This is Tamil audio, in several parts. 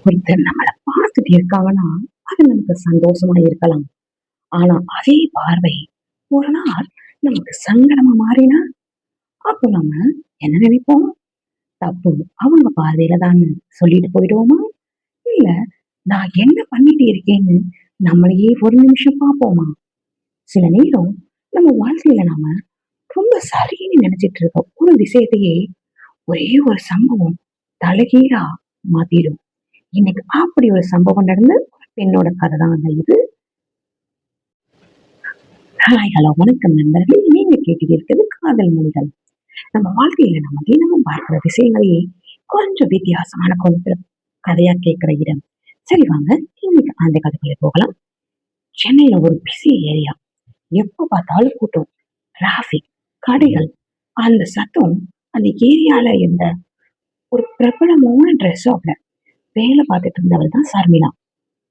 ஒருத்தர் நம்மள பார்த்துட்டு இருக்காங்கன்னா, அது நமக்கு சந்தோஷமா இருக்கலாம். ஆனா, அதே பார்வை ஒரு நாள் நமக்கு சங்கடமா மாறினா, அப்போ நம்ம என்ன நினைப்போம்? தப்பு அவங்க பார்வையில தான்னு சொல்லிட்டு போயிடுவோமா? இல்ல, நான் என்ன பண்ணிட்டு இருக்கேன்னு நம்மளையே ஒரு நிமிஷம் பார்ப்போமா? சில நேரம் நம்ம வாழ்க்கையில நாம ரொம்ப சரின்னு நினைச்சிட்டு இருக்க ஒரு விஷயத்தையே ஒரே ஒரு சம்பவம் தலைகீழா மாத்திடும். இன்னைக்கு அப்படி ஒரு சம்பவம் நடந்த ஒரு பெண்ணோட கதை தான் இது. ஹாய், ஹலோ, வணக்கம் நண்பர்களே. நீங்க கேட்டுட்டு இருக்கிறது காதல் மொழிகள். நம்ம வாழ்க்கையில நம்ம தினமும் பார்க்கிற விஷயங்களையே கொஞ்சம் வித்தியாசமான கோணத்துல கதையா கேட்கிற இடம். சரி, வாங்க இன்னைக்கு அந்த கதைக்குள்ள போகலாம். சென்னையில ஒரு பிஸி ஏரியா. எப்ப பார்த்தாலும் கூட்டம், டிராபிக், கடைகள், அந்த சத்தம். அந்த ஏரியால இருந்த ஒரு பிரபலமான ட்ரெஸ் ஷாப்ல வேலை பார்த்துட்டு இருந்தவள் தான் சர்மிளா.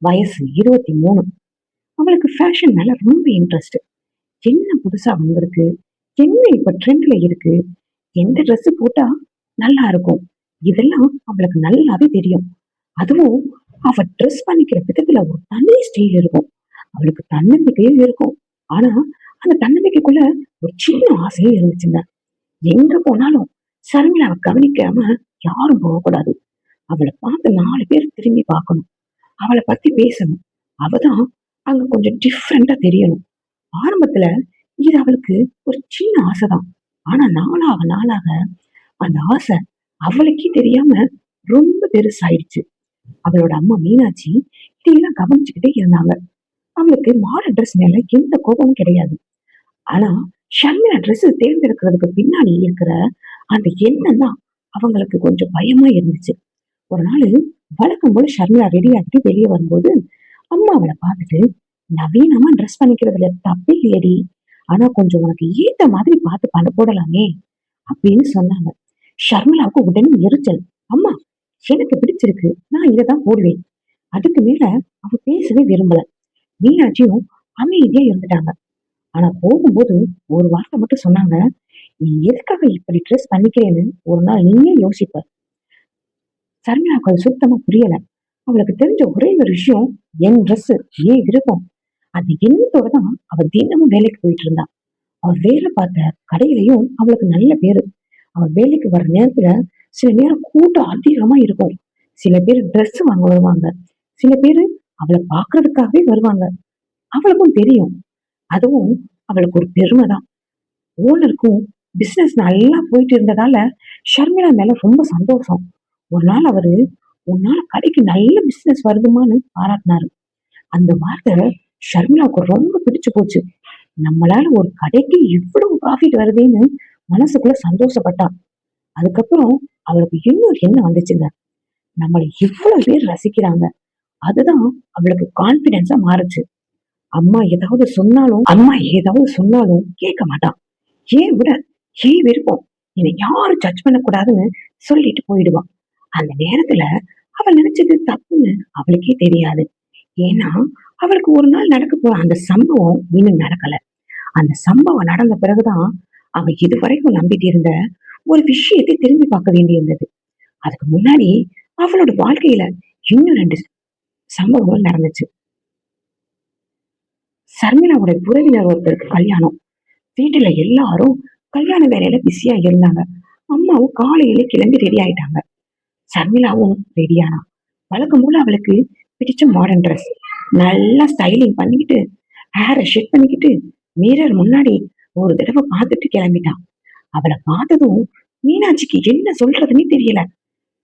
வயசு 23. அவளுக்கு ஃபேஷன் மேல ரொம்ப இன்ட்ரெஸ்ட். என்ன புதுசா வந்திருக்கு, என்ன இப்ப ட்ரெண்ட்ல இருக்கு, எந்த ட்ரெஸ் போட்டா நல்லா இருக்கும், இதெல்லாம் அவளுக்கு நல்லாவே தெரியும். அதுவும் அவ ட்ரெஸ் பண்ணிக்கிற விதத்துல ஒரு தனி ஸ்டைல் இருக்கும். அவளுக்கு தன்னம்பிக்கையும் இருக்கும். ஆனா அந்த தன்னம்பிக்கைக்குள்ள ஒரு சின்ன ஆசையும் இருந்துச்சுங்க. எங்க போனாலும் சர்மிளாவை கவனிக்காம யாரும் போகக்கூடாது. அவளை பார்த்து 4 பேர் திரும்பி பார்க்கணும். அவளை பத்தி பேசணும். அவதான் அங்க கொஞ்சம் டிஃப்ரெண்டா தெரியணும். ஆரம்பத்துல இது அவளுக்கு ஒரு சின்ன ஆசைதான். ஆனா நாளாக நாளாக அந்த ஆசை அவளுக்கே தெரியாம ரொம்ப பெருசாயிடுச்சு. அவளோட அம்மா மீனாட்சி இதையெல்லாம் கவனிச்சுக்கிட்டே இருந்தாங்க. அவளுக்கு மாடர்ன் ட்ரெஸ் மேல எந்த கோபமும் கிடையாது. ஆனா ஷர்மிளா ட்ரெஸ் தேர்ந்தெடுக்கிறதுக்கு பின்னாடி இருக்கிற அந்த எண்ணம் தான் அவங்களுக்கு கொஞ்சம் பயமா இருந்துச்சு. ஒரு நாள் வழக்கம் போல ஷர்மிளா ரெடி ஆகிட்டு வெளியே வரும்போது அம்மா அவளை பார்த்துட்டு, நவீனமா ட்ரெஸ் பண்ணிக்கிறதுல தப்பே இல்லையடி, ஆனா கொஞ்சம் உனக்கு ஏத்த மாதிரி பார்த்து பண்ண போடலாமே அப்படின்னு சொன்னாங்க. ஷர்மிளாவுக்கு உடனே எரிச்சல். அம்மா, எனக்கு பிடிச்சிருக்கு, நான் இதைதான் போடுவேன். அதுக்கு மேல அவ பேசவே விரும்பல. மீனாட்சியும் அமைதியா இருந்துட்டாங்க. ஆனா போகும்போது ஒரு வார்த்தை மட்டும் சொன்னாங்க. நீ எதுக்காக இப்படி ட்ரெஸ் பண்ணிக்கிறேன்னு ஒரு நாள் நீயே யோசிப்ப. சர்மிளாவுக்கு அது சுத்தமா புரியல. அவளுக்கு தெரிஞ்ச ஒரே ஒரு விஷயம், என் ட்ரெஸ், ஏன் விருப்பம். அந்த எண்ணத்தோட தான் அவ தினமும் வேலைக்கு போயிட்டு இருந்தா. அவ வேலை பார்த்த கடையிலயும் அவளுக்கு நல்ல பேரு. அவ வேலைக்கு வர்ற நேரத்துல சில நேரம் கூட்டம் அதிகமா இருக்கும். சில பேர் ட்ரெஸ் வாங்க வருவாங்க. சில பேரு அவளை பாக்குறதுக்காகவே வருவாங்க. அவளுக்கும் தெரியும். அதுவும் அவளுக்கு ஒரு பெருமைதான். ஓனருக்கும் பிசினஸ் நல்லா போயிட்டு இருந்ததால ஷர்மிளா மேல ரொம்ப சந்தோஷம். ஒரு நாள் அவரு, உன்னால கடைக்கு நல்ல பிசினஸ் வருதுமான்னு பாராட்டினாரு. அந்த வார்த்தை ஷர்மிளாவுக்கு ரொம்ப பிடிச்சு போச்சு. நம்மளால ஒரு கடைக்கு இவ்வளவு ப்ராஃபிட் வருதுன்னு மனசுக்குள்ள சந்தோஷப்பட்டா. அதுக்கப்புறம் அவளுக்கு இன்னொரு எண்ணம் வந்துச்சுங்க. நம்மளை இவ்வளவு பேர் ரசிக்கிறாங்க. அதுதான் அவளுக்கு கான்பிடன்ஸா மாறுச்சு. அம்மா ஏதாவது சொன்னாலும் கேட்க மாட்டான். ஏன் விட, ஏன் விருப்பம், என்னை யாரும் ஜட்ஜ் பண்ணக்கூடாதுன்னு சொல்லிட்டு போயிடுவான். அந்த நேரத்துல அவள் நினைச்சது தப்புன்னு அவளுக்கே தெரியாது. ஏன்னா அவளுக்கு ஒரு நாள் நடக்க போற அந்த சம்பவம் இன்னும் நடக்கல. அந்த சம்பவம் நடந்த பிறகுதான் அவ இதுவரைக்கும் நம்பிட்டு இருந்த ஒரு விஷயத்தை திரும்பி பார்க்க வேண்டியிருந்தது. அதுக்கு முன்னாடி அவளோட வாழ்க்கையில இன்னும் 2 சம்பவங்கள் நடந்துச்சு. சர்மிளாவோட உறவினர் ஒருத்தருக்கு கல்யாணம். வீட்டுல எல்லாரும் கல்யாண வேலையில பிஸியா இருந்தாங்க. அம்மாவும் காலையில கிளம்பி ரெடி ஆயிட்டாங்க. சர்மிளாவும் ரெடியானா. வழக்கம் போல அவளுக்கு பிடிச்ச மாடர்ன் ட்ரெஸ், நல்லா ஸ்டைலிங் பண்ணிக்கிட்டு, ஹேரை ஷெட் பண்ணிக்கிட்டு, மிரர் முன்னாடி ஒரு தடவை பார்த்துட்டு கிளம்பிட்டான். அவளை பார்த்ததும் மீனாட்சிக்கு என்ன சொல்றதுன்னு தெரியல.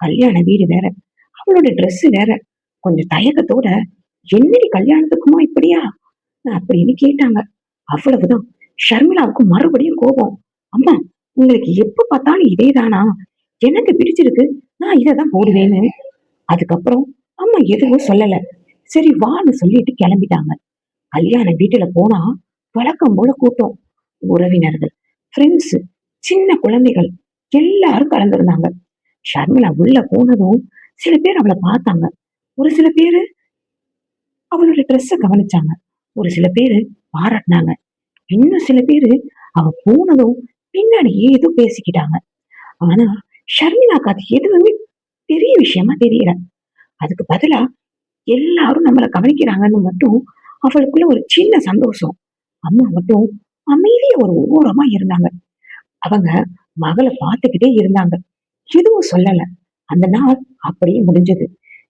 கல்யாண வீடு வேற, அவளோட ட்ரெஸ் வேற. கொஞ்சம் தயக்கத்தோட, என்னடி கல்யாணத்துக்குமா இப்படியா அப்படின்னு கேட்டாங்க. அவ்வளவுதான். ஷர்மிளாவுக்கு மறுபடியும் கோபம். அம்மா, உங்களுக்கு எப்ப பார்த்தாலும் இதேதானா? எனக்கு பிடிச்சிருக்கு, நான் இதைதான் போடுவேன்னு. அதுக்கப்புறம் அம்மா எதுவும் சொல்லல. சரி வான்னு சொல்லிட்டு கிளம்பிட்டாங்க. கல்யாண வீட்டுல போனா வழக்கம் போல கூட்டம். உறவினர்கள், ஃப்ரெண்ட்ஸ், சின்ன குழந்தைகள் எல்லாரும் கலந்துருந்தாங்க. ஷர்மிளா உள்ள போனதும் சில பேர் அவளை பார்த்தாங்க. ஒரு சில பேரு அவளோட ட்ரெஸ்ஸ கவனிச்சாங்க. ஒரு சில பேரு பாராட்டினாங்க. இன்னும் சில பேரு அவ போனதும் பின்னாடி ஏதோ பேசிக்கிட்டாங்க. ஆனா ஷர்மிளாக்கு அது எதுவுமே பெரிய விஷயமா தெரியல. அதுக்கு பதிலா எல்லாரும் நம்மள கவனிக்கிறாங்கன்னு மட்டும் அவளுக்குள்ள ஒரு சின்ன சந்தோஷம். அம்மா மட்டும் அமைதியா ஒரு ஓரமா இருந்தாங்க. அவங்க மகள பார்த்துக்கிட்டே இருந்தாங்க. எதுவும் சொல்லல. அந்த நாள் அப்படியே முடிஞ்சது.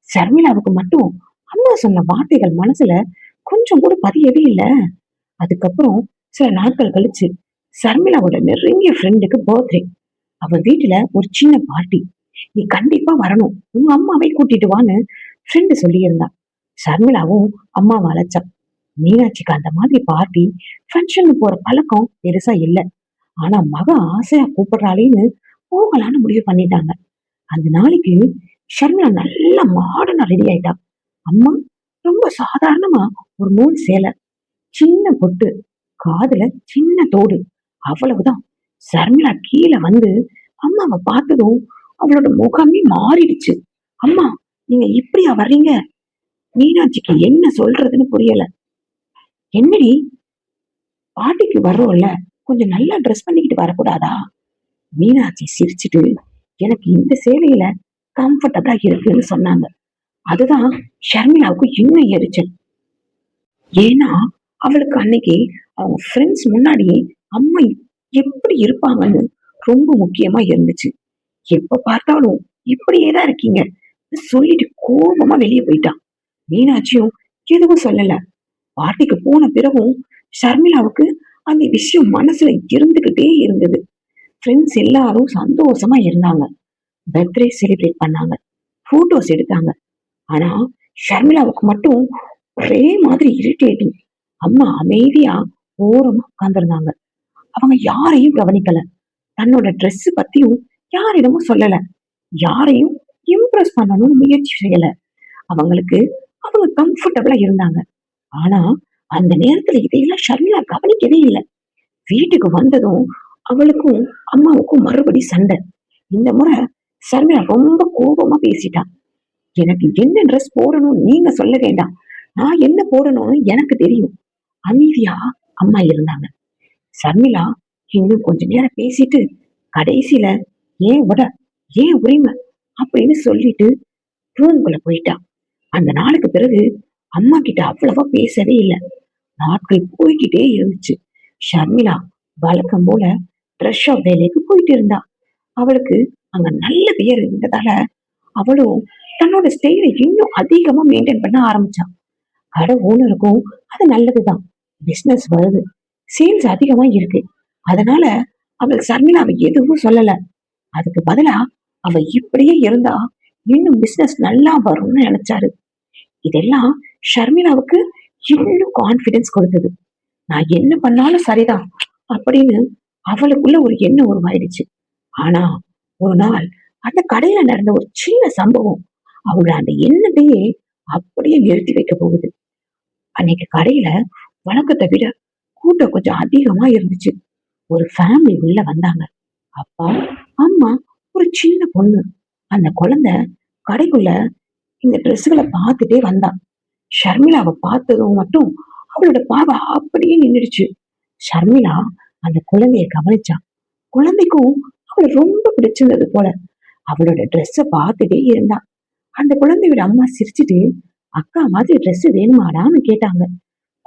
ஷர்மிளாவுக்கு மட்டும் அம்மா சொன்ன வார்த்தைகள் மனசுல கொஞ்சம் கூட பதியவே இல்ல. அதுக்கப்புறம் சில நாட்கள் கழிச்சு ஷர்மிளாவோட நெருங்கிய ஃப்ரெண்டுக்கு பர்த்டே. அவ வீட்டுல ஒரு சின்ன பார்ட்டி. நீ கண்டிப்பா வரணும். உங்க அம்மாவை கூட்டிட்டு வான்னு ஃப்ரெண்டு சொல்லியிருந்தா. ஷர்மிளாவும் அம்மாவை அழைச்சா. மீனாட்சிக்கு அந்த மாதிரி பார்ட்டி, ஃபங்க்ஷன் போற பழக்கம் பெருசா இல்ல. ஆனா மக ஆசையா கூப்பிடுறாளேன்னு போகலான்னு முடிவு பண்ணிட்டாங்க. அந்த நாளைக்கு ஷர்மிளா நல்லா மாடர்னா ரெடி ஆயிட்டா. அம்மா ரொம்ப சாதாரணமா ஒரு நூல் சேலை, சின்ன பொட்டு, காதுல சின்ன தோடு, அவ்வளவுதான். ஷர்மிளா கீழே வந்து அம்மாவை பார்த்ததும் அவளோட முகமே மாறிடுச்சு. அம்மா, நீங்க இப்படியா வர்றீங்க? மீனாட்சிக்கு என்ன சொல்றதுன்னு புரியல. என்னடி, பாட்டிக்கு வர்றோம்ல, கொஞ்சம் நல்லா ட்ரெஸ் பண்ணிக்கிட்டு வரக்கூடாதா? மீனாட்சி சிரிச்சுட்டு, எனக்கு இந்த சேலையில கம்ஃபர்டபுளா இருக்குன்னு சொன்னாங்க. அதுதான் ஷர்மிளாவுக்கு இன்னும் எரிச்சல். ஏன்னா அவளுக்கு அன்னைக்கு அவங்க ஃப்ரெண்ட்ஸ் முன்னாடி அம்மா எப்படி இருப்பாங்கன்னு ரொம்ப முக்கியமா இருந்துச்சு. எப்ப பார்த்தாலும் இப்படியே தான் இருக்கீங்க சொல்லிட்டு கோபமா வெளியே போயிட்டான். மீனாட்சியும் எதுவும் சொல்லல. பாட்டிக்கு போன பிறகும் ஷர்மிளாவுக்கு அந்த விஷயம் மனசுல இருந்துகிட்டே இருந்தது. ஃப்ரெண்ட்ஸ் எல்லாரும் சந்தோஷமா இருந்தாங்க. பர்த்டே செலிப்ரேட் பண்ணாங்க. போட்டோஸ் எடுத்தாங்க. ஆனா ஷர்மிளாவுக்கு மட்டும் ஒரே மாதிரி இரிட்டேட்டிங். அம்மா அமைதியா ஓரமா உட்கார்ந்திருந்தாங்க. அவங்க யாரையும் கவனிக்கல. தன்னோட ட்ரெஸ் பத்தியும் யாரிடமும் சொல்லல. யாரையும் இம்ப்ரெஸ் பண்ணணும்னு முயற்சி செய்யல. அவங்களுக்கு அவங்க கம்ஃபர்டபுளா இருந்தாங்க. ஆனா அந்த நேரத்துல இதையெல்லாம் ஷர்மிளா கவனிக்கவே இல்லை. வீட்டுக்கு வந்ததும் அவளுக்கும் அம்மாவுக்கும் மறுபடி சண்டை. இந்த முறை ஷர்மிளா ரொம்ப கோபமா பேசிட்டான். எனக்கு என்ன ட்ரெஸ் போடணும்னு நீங்க சொல்ல வேண்டாம். நான் என்ன போடணும்னு எனக்கு தெரியும். அமைதியா அம்மா இருந்தாங்க. ஷர்மிளா இன்னும் கொஞ்ச நேரம் பேசிட்டு கடைசியில ஏன் உட, ஏன் உரிமை அப்படின்னு சொல்லிட்டு ரூம்குள்ள போயிட்டா. அந்த நாளுக்கு பிறகு அம்மா கிட்ட அவ்வளவா பேசவே இல்லை. நாட்கள் போய்கிட்டே இருந்துச்சு. ஷர்மிளா வழக்கம் போல ட்ரெஸ் ஷாப் வேலைக்கு போயிட்டு இருந்தா. அவளுக்கு அங்க நல்ல பெயர் இருந்ததால அவளும் தன்னோட ஸ்டைலை இன்னும் அதிகமா மெயின்டைன் பண்ண ஆரம்பிச்சான். கடை ஓனருக்கும் அது நல்லதுதான். பிசினஸ் வருது, சேல்ஸ் அதிகமா இருக்கு. அதனால அவள் ஷர்மிளாவை எதுவும் சொல்லல. அதுக்கு பதிலா அவ இப்படியே இருந்தா இன்னும் பிசினஸ் நல்லா வரும்னு நினைச்சாரு. இதெல்லாம் ஷர்மிளாவுக்கு இன்னும் கான்பிடன்ஸ் கொடுத்தது. நான் என்ன பண்ணாலும் சரிதான் அப்படின்னு அவளுக்குள்ள ஒரு எண்ணம் உருவாயிடுச்சு. ஆனா ஒரு நாள் அந்த கடையில நடந்த ஒரு சின்ன சம்பவம் அவங்கள அந்த எண்ணத்தையே அப்படியே நிறுத்தி வைக்க போகுது. அன்னைக்கு கடையில வழக்கத்தை விட கூட்டம் கொஞ்சம் அதிகமா இருந்துச்சு. ஒரு ஃபேமிலி உள்ள வந்தாங்க. அப்பா, அம்மா, ஒரு சின்ன பொண்ணு. அந்த குழந்தை கடைக்குள்ள இந்த ட்ரெஸ்ஸுகளை பார்த்துட்டே வந்தா. ஷர்மிளாவை பார்த்ததும் மட்டும் அவளோட பார்வை அப்படியே நின்றுடுச்சு. ஷர்மிளா அந்த குழந்தைய கவனிச்சா. குழந்தைக்கும் அவளை ரொம்ப பிடிச்சிருந்தது போல. அவளோட ட்ரெஸ்ஸ பார்த்துட்டே இருந்தா. அந்த குழந்தையோட அம்மா சிரிச்சுட்டு, அக்கா மாதிரி ட்ரெஸ் வேணுமாடான்னு கேட்டாங்க.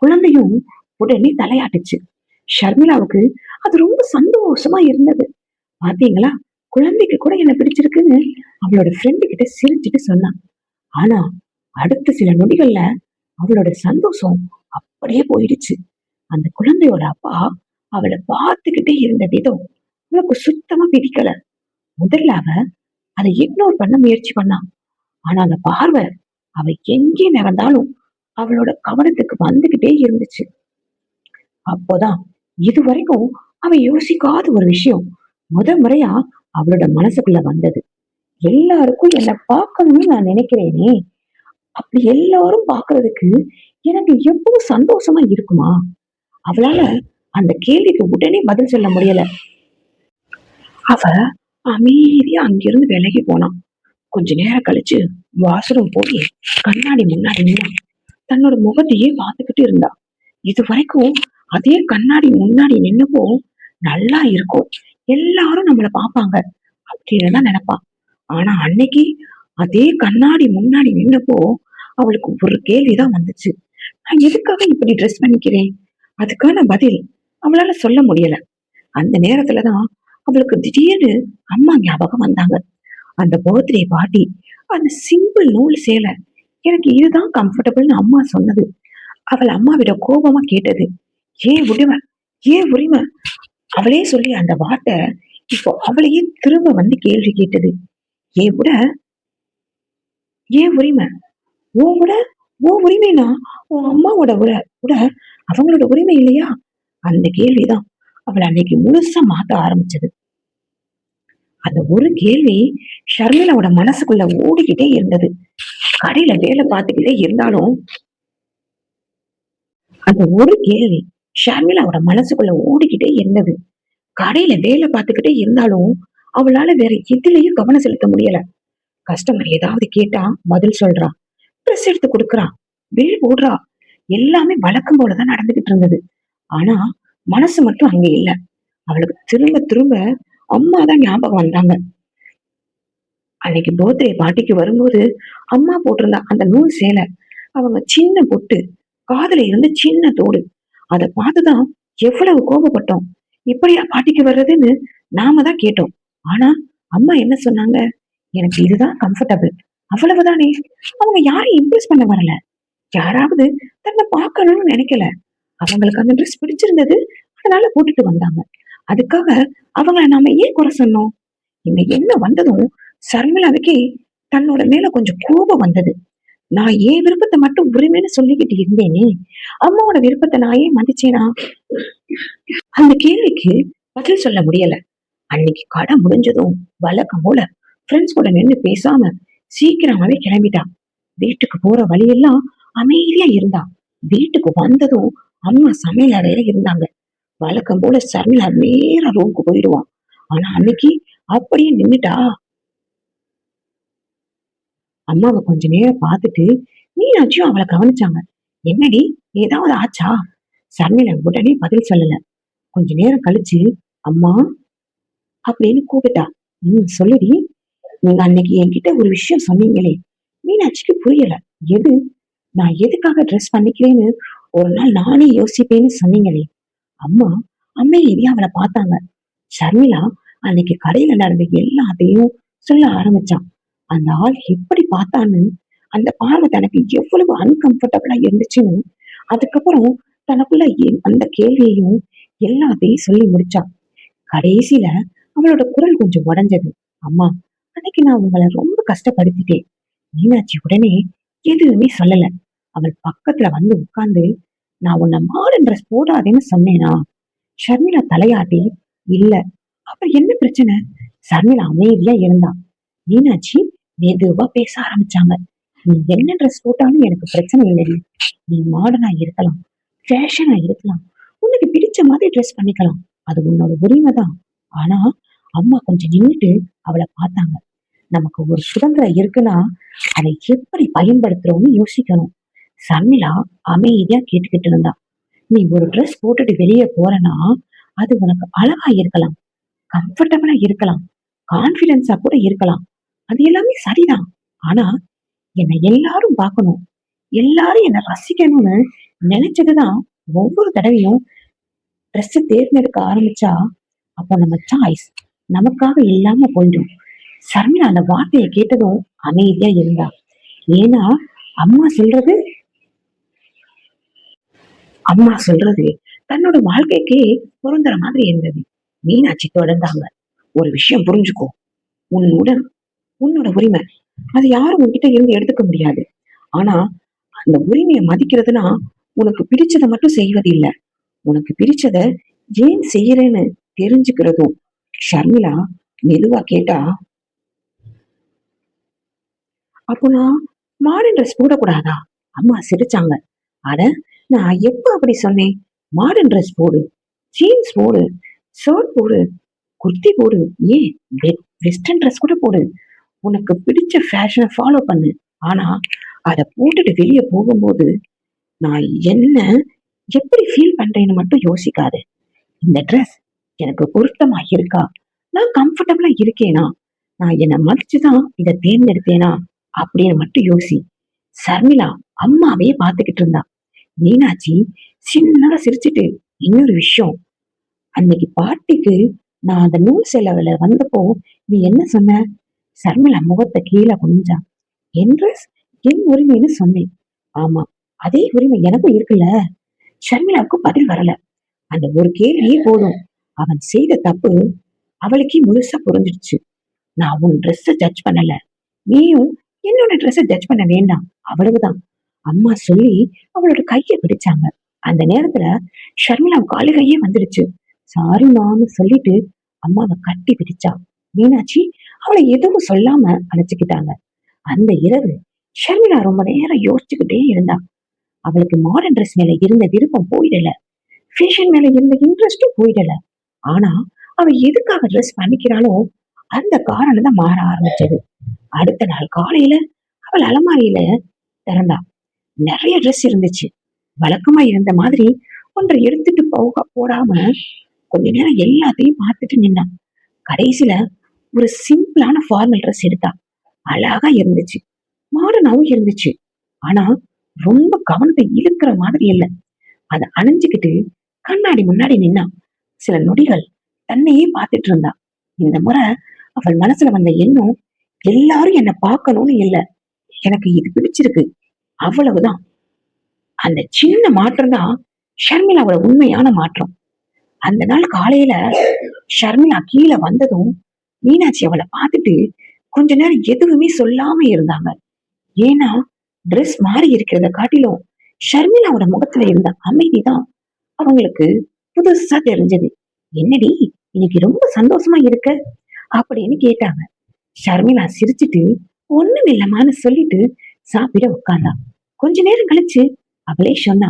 குழந்தையும் உடனே தலையாட்டுச்சு. ஷர்மிளாவுக்கு அது ரொம்ப சந்தோஷமா இருந்தது. பாத்தீங்களா, குழந்தைக்கு கூட என்ன பிடிச்சிருக்குன்னு அவளோட ஃப்ரெண்டு கிட்ட சிரிச்சுட்டு சொன்னான். ஆனா அடுத்த சில நொடிகள்ல அவளோட சந்தோஷம் அப்படியே போயிடுச்சு. அந்த குழந்தையோட அப்பா அவளை பார்த்துக்கிட்டே இருந்த விதம் அவளுக்கு சுத்தமா பிடிக்கல. முதல்ல அவ அதை இக்னோர் பண்ண முயற்சி பண்ணான். ஆனா அந்த பார்வை அவ எங்கே நடந்தாலும் அவளோட கவனத்துக்கு வந்துகிட்டே இருந்துச்சு. அப்போதான் இதுவரைக்கும் அவ யோசிக்காத ஒரு விஷயம் முறையா அவளோட மனசுக்குள்ள வந்தது. எல்லாருக்கும் என்ன பார்க்கணும்னு நான் நினைக்கிறேனே, அப்படி எல்லாரும் பாக்குறதுக்கு எனக்கு எப்பவும் சந்தோஷமா இருக்குமா? அவளால அந்த கேள்விக்கு உடனே பதில் சொல்ல முடியல. அவ அமைதியா அங்கிருந்து விலகி போனான். கொஞ்ச நேரம் கழிச்சு வாசலும் போய் கண்ணாடி முன்னாடி நின்னா. தன்னோட முகத்தையே பார்த்துக்கிட்டு இருந்தா. இது வரைக்கும் அதே கண்ணாடி முன்னாடி நின்னப்போ நல்லா இருக்கும், எல்லாரும் நம்மள பாப்பாங்க அப்படின்னு தான் நினைப்பான். ஆனா அன்னைக்கு அதே கண்ணாடி முன்னாடி நின்னப்போ அவளுக்கு ஒரு கேள்விதான் வந்துச்சு. நான் எதுக்காக இப்படி ட்ரெஸ் பண்ணிக்கிறேன்? அதுக்கான பதில் அவளால சொல்ல முடியல. அந்த நேரத்துலதான் அவளுக்கு திடீர்னு அம்மா ஞாபகம் வந்தாங்க. அந்த பர்த்டே பார்ட்டி, அந்த சிம்பிள் நூல் சேலை, எனக்கு இதுதான் கம்ஃபர்டபுள்னு அம்மா சொன்னது. அவள் அம்மாவிட கோபமா கேட்டது, ஏன் உரிமை, ஏன் உரிமை, அவளே சொல்லி அந்த வார்த்தை இப்போ அவளையே திரும்ப வந்து கேள்வி கேட்டது. ஏன் விட, ஏன் உரிமை, உன் விட, உன் உரிமைனா உன் அம்மாவோட விட விட அவங்களோட உரிமை இல்லையா? அந்த கேள்விதான் அவளை அன்னைக்கு முழுசா மாத்த ஆரம்பிச்சது. அந்த ஒரு கேள்வி ஷர்மிளாவோட மனசுக்குள்ள ஓடிக்கிட்டே இருந்தது. கடையில வேலை பார்த்துக்கிட்டே இருந்தாலும் அந்த ஒரு கேள்வி ஷர்மிளாவோட மனசுக்குள்ள ஓடிக்கிட்டே இருந்தது. கடையில வேலை பார்த்துக்கிட்டே இருந்தாலும் அவளால வேற எதுலயும் கவனம் செலுத்த முடியல. கஸ்டமர் ஏதாவது கேட்டா பதில் சொல்றா, ட்ரெஸ் எடுத்து கொடுக்கறா, பில் போடுறா, எல்லாமே வழக்கம் போலதான் நடந்துகிட்டு இருந்தது. ஆனா மனசு மட்டும் அங்க இல்ல. அவளுக்கு திரும்ப திரும்ப அம்மா தான் ஞாபகம் வந்தாங்க. அன்னைக்கு பர்த்டே பார்ட்டிக்கு வரும்போது அம்மா போட்டிருந்தா அந்த நூல் சேலை, அவங்க சின்ன பொட்டு, காதுல இருந்து சின்ன தோடு, அதை பார்த்துதான் எவ்வளவு கோபப்பட்டோம். இப்படியா பாட்டிக்கு வர்றதுன்னு நாம தான் கேட்டோம். ஆனா அம்மா என்ன சொன்னாங்க? எனக்கு இதுதான் கம்ஃபர்டபுள், அவ்வளவுதானே. அவங்க யாரையும் இம்ப்ரெஸ் பண்ண வரல, யாராவது தன்னை பார்க்கணும்னு நினைக்கல. அவங்களுக்கு அந்த ட்ரெஸ் பிடிச்சிருந்தது, அதனால போட்டுட்டு வந்தாங்க. அதுக்காக அவங்கள நாம ஏன் குறை சொன்னோம்? இந்த எண்ணம் வந்ததும் சர்மிளாவுக்கு தன்னோட மேல கொஞ்சம் கோபம் வந்தது. நான் ஏன் விருப்பத்தை மட்டும் உரிமைன்னு சொல்லிக்கிட்டு இருந்தேனே, அம்மாவோட விருப்பத்தை நான் ஏன் மதிச்சேனா? அந்த கேள்விக்கு பதில் சொல்ல முடியல. அன்னைக்கு கடை முடிஞ்சதும் வழக்கம் போல ஃப்ரெண்ட்ஸ் கூட நின்று பேசாம சீக்கிரமாவே கிளம்பிட்டா. வீட்டுக்கு போற வழியெல்லாம் அமைதியா இருந்தா. வீட்டுக்கு வந்ததும் அம்மா சமையல் அறையில இருந்தாங்க. வழக்கம் போல சர்மிளா நேரா ரூமுக்கு போயிடுவான். ஆனா அன்னைக்கு அப்படியே நின்னுட்டா. அம்மாவை கொஞ்ச நேரம் பார்த்துட்டு மீனாட்சியும் அவளை கவனிச்சாங்க. என்னடி, ஏதாவது ஆச்சா? சர்மிளா உடனே பதில் சொல்லல. கொஞ்ச நேரம் கழிச்சு அம்மா அப்படின்னு கூப்பிட்டா. சொல்லுடி. நீங்க அன்னைக்கு என்கிட்ட ஒரு விஷயம் சொன்னீங்களே, மீனாட்சிக்கு புரியல. எது? நான் எதுக்காக ட்ரெஸ் பண்ணிக்கிறேன்னு ஒரு நாள் நானே யோசிப்பேன்னு சொன்னீங்களே. அம்மா அமைதியா அவளை பார்த்தாங்க. ஷர்மிளா அன்னைக்கு கடையில நடந்த எல்லாத்தையும் சொல்ல ஆரம்பிச்சான். அந்த ஆள் எப்படி பார்த்தான்னு, அந்த பார்வை தனக்கு எவ்வளவு அன்கம்ஃபர்டபுளா இருந்துச்சுன்னு, அதுக்கப்புறம் தனக்குள்ள அந்த கேள்வியையும் எல்லாத்தையும் சொல்லி முடிச்சான். கடைசியில அவளோட குரல் கொஞ்சம் உடைஞ்சது. அம்மா, அன்னைக்கு நான் உங்களை ரொம்ப கஷ்டப்படுத்திட்டேன். மீனாட்சி உடனே எதுவுமே சொல்லல. அவள் பக்கத்துல வந்து உட்கார்ந்து, நான் உன்னை மாடர்ன் ட்ரெஸ் போடாதேன்னு சொன்னேனா? ஷர்மிளா தலையாட்டி, இல்ல. அப்புறம் என்ன பிரச்சனை? ஷர்மிளா அமைதியா இருந்தா. மீனாட்சி மெதுவா பேச ஆரம்பிச்சாங்க. நீ என்ன ட்ரெஸ் போட்டாலும் எனக்கு பிரச்சனை இல்லடி. நீ மாடர்னா இருக்கலாம், ஃபேஷனா இருக்கலாம், உனக்கு பிடிச்ச மாதிரி ட்ரெஸ் பண்ணிக்கலாம், அது உன்னோட உரிமை தான். ஆனா அம்மா கொஞ்சம் நின்னுட்டு அவளை பார்த்தாங்க. நமக்கு ஒரு சுதந்திரம் இருக்குன்னா அதை எப்படி பயன்படுத்துறோம்னு யோசிக்கணும். சர்மிளா அமைதியா கேட்டுக்கிட்டு இருந்தா. நீ ஒரு ட்ரெஸ் போட்டுட்டு வெளியே போறனா, அது உனக்கு அழகா இருக்கலாம், கம்ஃபர்டபுளா இருக்கலாம், கான்பிடன்ஸா கூட இருக்கலாம். அது எல்லாமே சரிதான். ஆனா என்னை எல்லாரும் பார்க்கணும், எல்லாரும் என்னை ரசிக்கணும்னு நினைச்சதுதான் ஒவ்வொரு தடவையும் ட்ரெஸ் தேர்ந்தெடுக்க ஆரம்பிச்சா, அப்போ நம்ம சாய்ஸ் நமக்காக இல்லாம போயிடும். சர்மிளா அந்த வார்த்தையை கேட்டதும் அமைதியா இருந்தா. ஏன்னா அம்மா சொல்றது அம்மா சொல்றது தன்னோட வாழ்க்கைக்கு பொருந்துற மாதிரி இருந்தது. மீனாட்சி தொடர்ந்தாங்க. ஒரு விஷயம் புரிஞ்சுக்கோ, உன்னோட உன்னோட உரிமை, அது யாரும் உன்கிட்ட இருந்து எடுத்துக்க முடியாது. ஆனா அந்த உரிமையை மதிக்கிறதுனா உனக்கு பிடிச்சதை மட்டும் செய்வது இல்ல, உனக்கு பிடிச்சத ஏன் செய்யறேன்னு தெரிஞ்சுக்கிறதும். ஷர்மிளா மெதுவா கேட்டா, அப்போ நான் மாடர்ன் ட்ரெஸ் போடக்கூடாதா? அம்மா சிரிச்சாங்க. அட, நான் எப்ப அப்படி சொன்னேன்? மாடர்ன் ட்ரெஸ் போடு, ஜீன்ஸ் போடு, ஷர்ட் போடு, குர்த்தி போடு, ஏன் வெஸ்டர்ன் ட்ரெஸ் கூட போடு. உனக்கு பிடிச்ச ஃபேஷனை ஃபாலோ பண்ணு. ஆனா அதை போட்டுட்டு வெளியே போகும்போது நான் என்ன எப்படி ஃபீல் பண்றேன்னு மட்டும் யோசிக்காது. இந்த ட்ரெஸ் எனக்கு பொருத்தமா இருக்கா? நான் கம்ஃபர்டபுளா இருக்கேனா? நான் என்னை மதிச்சுதான் இதை தேர்ந்தெடுத்தேனா அப்படின்னு மட்டும் யோசி. சர்மிளா அம்மாவையே பார்த்துக்கிட்டு இருந்தா. மீனாட்சி சின்னதா சிரிச்சுட்டு, இன்னொரு விஷயம், அன்னைக்கு பார்ட்டிக்கு நான் அந்த நூல் செலவுல வந்தப்போ நீ என்ன சொன்ன? சர்மிளா முகத்தை கீழே குனிஞ்சா. என் ட்ரெஸ் என் உரிமைன்னு சொன்னேன். ஆமா, அதே உரிமை எனக்கும் இருக்குல்ல. ஷர்மிளாவுக்கு பதில் வரல. அந்த ஒரு கேள்வியே போதும். அவன் செய்த தப்பு அவளுக்கே முழுசா புரிஞ்சிடுச்சு. நான் உன் ட்ரெஸ்ஸ ஜட்ஜ் பண்ணல. நீயும் என்னோட ட்ரெஸ்ஸ ஜட்ஜ் பண்ண வேண்டாம். அவ்வளவுதான். அம்மா சொல்லி அவளோட கையை பிடிச்சாங்க. அந்த நேரத்துல ஷர்மிளாவுக்கு அழுகையே வந்துடுச்சு. சாரி மான்னு சொல்லிட்டு அம்மாவை கட்டி பிடிச்சா. மீனாட்சி அவளை எதுவும் சொல்லாம அழைச்சுக்கிட்டாங்க. அந்த இரவு ஷர்மிளா ரொம்ப நேரம் யோசிச்சுக்கிட்டே இருந்தா. அவளுக்கு மாடர்ன் ட்ரெஸ் மேல இருந்த விருப்பம் போயிடல. ஃபேஷன் மேல இருந்த இன்ட்ரெஸ்டும் போயிடல. ஆனா அவ எதுக்காக ட்ரெஸ் பண்ணிக்கிறாளோ அந்த காரணம் தான் மாற ஆரம்பிச்சது. அடுத்த நாள் காலையில அவள் அலமாரியில திறந்தா. நிறைய ட்ரெஸ் இருந்துச்சு. வழக்கமா இருந்த மாதிரி ஒன்றை எடுத்துட்டு போடாம கொஞ்ச நேரம் எல்லாத்தையும் பார்த்துட்டு நின்னான். கடைசியில ஒரு சிம்பிளான ஃபார்மல் ட்ரெஸ் எடுத்தா. அழகா இருந்துச்சு, மாடர்னாவும் இருந்துச்சு. ஆனா ரொம்ப கவனத்தை இழுக்கிற மாதிரி இல்லை. அதை அணிஞ்சுக்கிட்டு கண்ணாடி முன்னாடி நின்னா. சில நொடிகள் தன்னையே பார்த்துட்டு இருந்தா. இந்த முறை அவள் மனசுல வந்த எண்ணம், எல்லாரும் என்ன பார்க்கணும்னு இல்ல, எனக்கு இது பிடிச்சிருக்கு, அவ்வளவுதான். அந்த சின்ன மாற்றம் தான் ஷர்மிளாவோட உண்மையான மாற்றம். அந்த நாள் காலையில ஷர்மிளா கீழே வந்ததும் மீனாட்சி அவளை பார்த்துட்டு கொஞ்ச நேரம் எதுவுமே சொல்லாம இருந்தாங்க. ஏன்னா ட்ரெஸ் மாறி இருக்கிறத காட்டிலும் ஷர்மிளாவோட முகத்துல இருந்த அமைதிதான் அவங்களுக்கு புதுசா தெரிஞ்சது. என்னடி இன்னைக்கு ரொம்ப சந்தோஷமா இருக்க அப்படின்னு கேட்டாங்க. ஷர்மிளா சிரிச்சுட்டு ஒண்ணும் இல்லமான்னு சொல்லிட்டு சாப்பிட உட்கார்ந்தா. கொஞ்ச நேரம் கழிச்சு அவளே சொன்னா,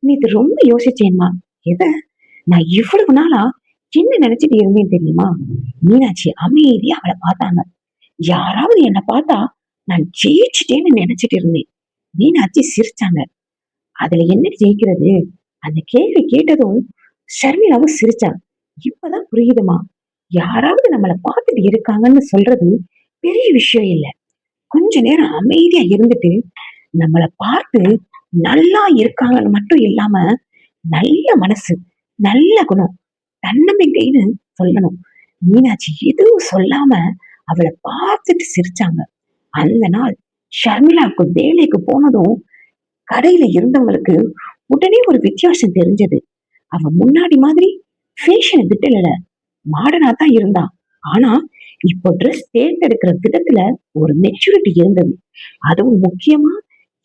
நேத்து ரொம்ப யோசிச்சேன்மா. எத? நான் இவ்வளவு நாளா என்ன நினைச்சிட்டு இருந்தேன் தெரியுமா? மீனாட்சி அமைதியா அவளை பார்த்தாங்க. யாராவது என்ன பார்த்தா நான் ஜெயிச்சுட்டேன்னு நினைச்சிட்டு இருந்தேன். மீனாட்சி சிரிச்சாங்க. அதுல என்ன ஜெயிக்கிறது? அந்த கேள்வி கேட்டதும் ஷர்மிளாவும் சிரிச்சா. இப்பதான் புரியுதுமா, யாராவது நம்மளை பார்த்துட்டு இருக்காங்கன்னு சொல்றது பெரிய விஷயம் இல்ல. கொஞ்ச நேரம் அமைதியா இருந்துட்டு நம்மளை பார்த்து நல்லா இருக்காங்கன்னு மட்டும் இல்லாம நல்ல மனசு, நல்ல குணம், தன்னம்பிக்கைன்னு சொல்லணும். மீனாட்சி எதுவும் சொல்லாம அவளை பார்த்துட்டு சிரிச்சாங்க. அந்த நாள் ஷர்மிளாவுக்கு வேலைக்கு போனதும் கடையில இருந்தவங்களுக்கு உடனே ஒரு வித்தியாசம் தெரிஞ்சது. அவ முன்னாடி மாதிரி ஃபேஷனை விட்டுல, மாடர்னா தான் இருந்தா. ஆனா இப்போ ட்ரெஸ் தேர்ந்தெடுக்கிற விதத்துல ஒரு மெச்சூரிட்டி இருந்தது. அதுவும் முக்கியமா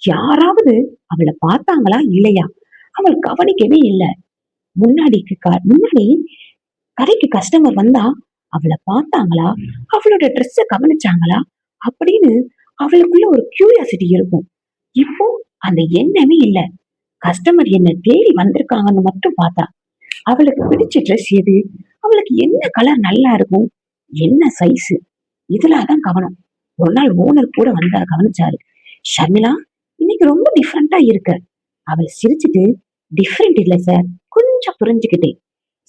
யாராவது அவளை பார்த்தாங்களா இல்லையா அவள் கவனிக்கவே இல்லை. முன்னாடி கடைக்கு கஸ்டமர் வந்தா அவளை பார்த்தாங்களா, அவளோட ட்ரெஸ்ஸ கவனிச்சாங்களா அப்படின்னு அவளுக்குள்ள ஒரு கியூரியாசிட்டி இருக்கும். இப்போ அந்த எண்ணமே இல்ல. கஸ்டமர் என்ன தேடி வந்திருக்காங்கன்னு மட்டும் பார்த்தா. அவளுக்கு பிடிச்ச ட்ரெஸ் எது, அவளுக்கு என்ன கலர் நல்லா இருக்கும், என்ன சைஸ், இதுலதான் கவனம். ஒரு நாள் ஓனர் கூட வந்தா கவனிச்சாரு. ஷர்மிளா இன்னைக்கு ரொம்ப டிஃப்ரெண்டா இருக்கு. அவள் சிரிச்சுட்டு, டிஃப்ரெண்ட் இல்ல சார், கொஞ்சம் புரிஞ்சுக்கிட்டேன்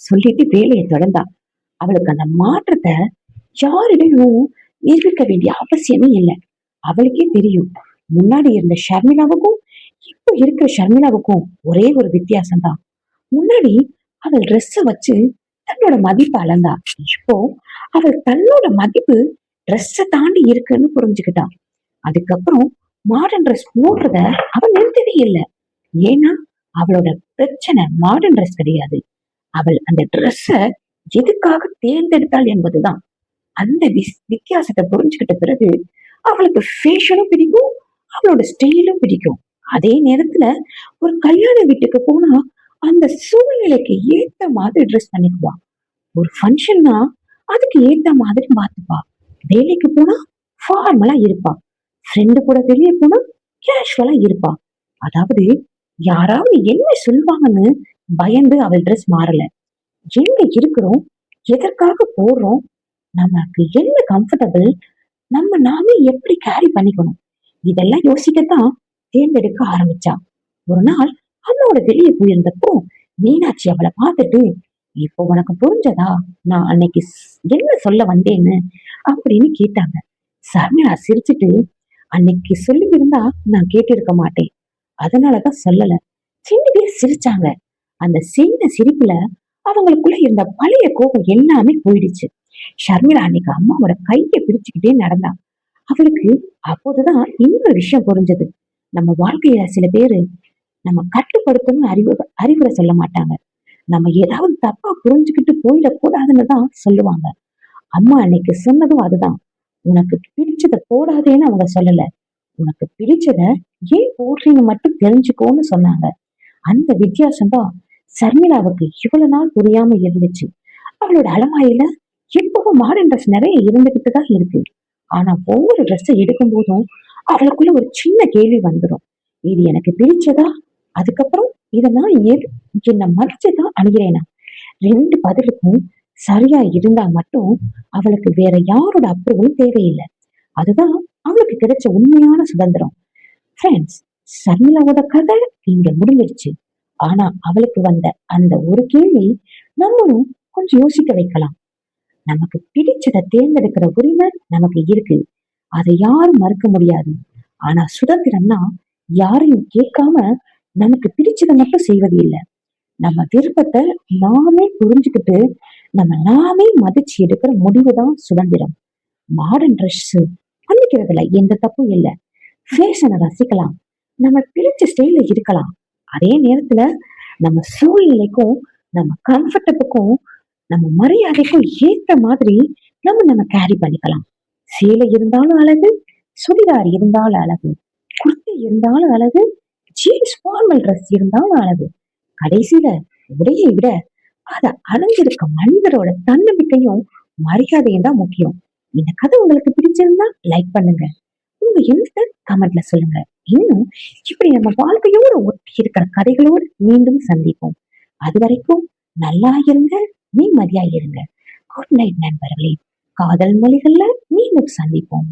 சொல்லிட்டு வேலையை தொடர்ந்தா. அவளுக்கு அந்த மாற்றத்தை யாரிடையும் நிரூபிக்க வேண்டிய அவசியமே இல்லை. அவளுக்கே தெரியும். முன்னாடி இருந்த ஷர்மிளாவுக்கும் இப்போ இருக்கிற ஷர்மிளாவுக்கும் ஒரே ஒரு வித்தியாசம் தான். முன்னாடி அவள் ட்ரெஸ்ஸ வச்சு தன்னோட மதிப்பு அளந்தா. இப்போ அவள் தன்னோட மதிப்பு ட்ரெஸ்ஸ தாண்டி இருக்குன்னு புரிஞ்சுக்கிட்டான். அதுக்கப்புறம் மாடர்ன் ட்ரெஸ் போடுறத அவள் நிறுத்தவே இல்லை. ஏன்னா அவளோட பிரச்சனை மாடர்ன் ட்ரெஸ் கிடையாது. அவள் அந்த ட்ரெஸ்ஸ எதுக்காக தேர்ந்தெடுத்தாள் என்பதுதான். அந்த வித்தியாசத்தை புரிஞ்சுக்கிட்ட பிறகு அவளுக்கு ஃபேஷனும் பிடிக்கும், அவளோட ஸ்டைலும் பிடிக்கும். அதே நேரத்துல ஒரு கல்யாண வீட்டுக்கு போனா அந்த சூழ்நிலைக்கு ஏத்த மாதிரி ட்ரெஸ் பண்ணிக்குவா. ஒரு ஃபங்க்ஷன்னா அதுக்கு ஏத்த மாதிரி பார்த்துப்பா. வேலைக்கு போனா ஃபார்மலா இருப்பா. ஃப்ரெண்டு கூட வெளியே போனா கேஷுவலா இருப்பா. அதாவது யாராவது என்ன சொல்லுவாங்கன்னு பயந்து அவள் ட்ரெஸ் மாறல. எங்க இருக்கிறோம், எதற்காக போடுறோம், நமக்கு என்ன கம்ஃபர்டபிள், நாமே எப்படி கேரி பண்ணிக்கணும், இதெல்லாம் யோசிக்கத்தான் தேர்ந்தெடுக்க ஆரம்பிச்சா. ஒரு நாள் அம்மாவோட வெளியே போயிருந்தப்போ மீனாட்சி அவளை பார்த்துட்டு, இப்போ உனக்கு புரிஞ்சதா நான் அன்னைக்கு என்ன சொல்ல வந்தேன்னு அப்படின்னு கேட்டாங்க. சர்மிளா சிரிச்சுட்டு, அன்னைக்கு சொல்லி இருந்தா நான் கேட்டிருக்க மாட்டேன், அதனாலதான் சொல்லல. 2 பேர் சிரிச்சாங்க. அந்த சின்ன சிரிப்புல அவங்களுக்குள்ள இருந்த பழைய கோபம் எல்லாமே போயிடுச்சு. ஷர்மிளா அன்னைக்கு அம்மாவோட கையை பிடிச்சுக்கிட்டே நடந்தா. அவளுக்கு அப்போதுதான் இன்னொரு விஷயம் புரிஞ்சது. நம்ம வாழ்க்கையில சில பேரு நம்ம கட்டுப்படுத்தணும்னு அறிவுரை சொல்ல மாட்டாங்க. நம்ம ஏதாவது தப்பா புரிஞ்சுக்கிட்டு போயிடக்கூடாதுன்னு தான் சொல்லுவாங்க. அம்மா அன்னைக்கு சொன்னதும் அதுதான். உனக்கு பிடிச்சத போடாதேன்னு அவங்க சொல்லல. உனக்கு பிடிச்சத ஏன் போடுறீன்னு மட்டும் தெரிஞ்சுக்கோன்னு சொன்னாங்க. அந்த வித்தியாசம் தான் சர்மிளாவுக்கு இவ்வளவு நாள் புரியாம இருந்துச்சு. அவளோட அலமாரியில எப்பவும் மாடர்ன் ட்ரெஸ் நிறைய இருந்துகிட்டு தான் இருக்கு. ஆனா ஒவ்வொரு ட்ரெஸ் எடுக்கும் போதும் அவளுக்குள்ள ஒரு சின்ன கேள்வி வந்துடும். இது எனக்கு பிடிச்சதா? அதுக்கப்புறம் இதை நான் என்ன மறைச்சுதான் அணுகிறேனா? 2 பதிலுக்கும் சரியா இருந்தா மட்டும் அவளுக்கு வேற யாரோட அப்ரூவலும் தேவையில்லை. அதுதான் அவளுக்கு கிடைச்ச உண்மையான சுதந்திரம். ஃப்ரெண்ட்ஸ், சர்மிளாவோட கதை இங்க முடிஞ்சிருச்சு. ஆனா அவளுக்கு வந்த அந்த ஒரு கேள்வி நம்மளும் கொஞ்சம் யோசிக்க வைக்கலாம். நமக்கு பிடிச்சதை தேர்ந்தெடுக்கிற உரிமை நமக்கு இருக்கு. அதை யாரும் மறுக்க முடியாது. ஆனா சுதந்திரம்னா யாரையும் கேட்காம நமக்கு பிடிச்சதை மட்டும் செய்வது இல்லை. நம்ம விருப்பத்தை நாமே புரிஞ்சுக்கிட்டு நாமே மதிச்சு எடுக்கிற முடிவுதான் சுதந்திரம். மாடர்ன் ட்ரெஸ் பண்ணிக்கிறதுல எந்த தப்பும் இல்லை. ஃபேஷனை ரசிக்கலாம், நம்ம பிடிச்ச ஸ்டைல இருக்கலாம். அதே நேரத்துல நம்ம சூழ்நிலைக்கும் நம்ம கம்ஃபர்டபுக்கும் நம்ம மரியாதைக்கும் ஏத்த மாதிரி நம்ம கேரி பண்ணிக்கலாம். சேலை இருந்தாலும் அழகு, சுடிதார் இருந்தாலும் அழகு, குர்த்தி இருந்தாலும் அழகு, ஜீன்ஸ் ஃபார்மல் ட்ரெஸ் இருந்தாலும் அழகு. கடைசியில உடையை விட அத அணிஞ்சிருக்க மனிதரோட தன்னம்பிக்கையும் மரியாதையும் தான் முக்கியம். இந்த கதை உங்களுக்கு பிடிச்சிருந்தா லைக் பண்ணுங்க. உங்க எண்ணத்தை கமெண்ட்ல சொல்லுங்க. இன்னும் இப்படி நம்ம வாழ்க்கையோட ஒட்டி இருக்கிற கதைகளோடு மீண்டும் சந்திப்போம். அது வரைக்கும் நல்லா இருங்க, நிம்மதியா இருங்க. குட் நைட் நண்பர்களே. காதல் மொழிகள்ல மீண்டும் சந்திப்போம்.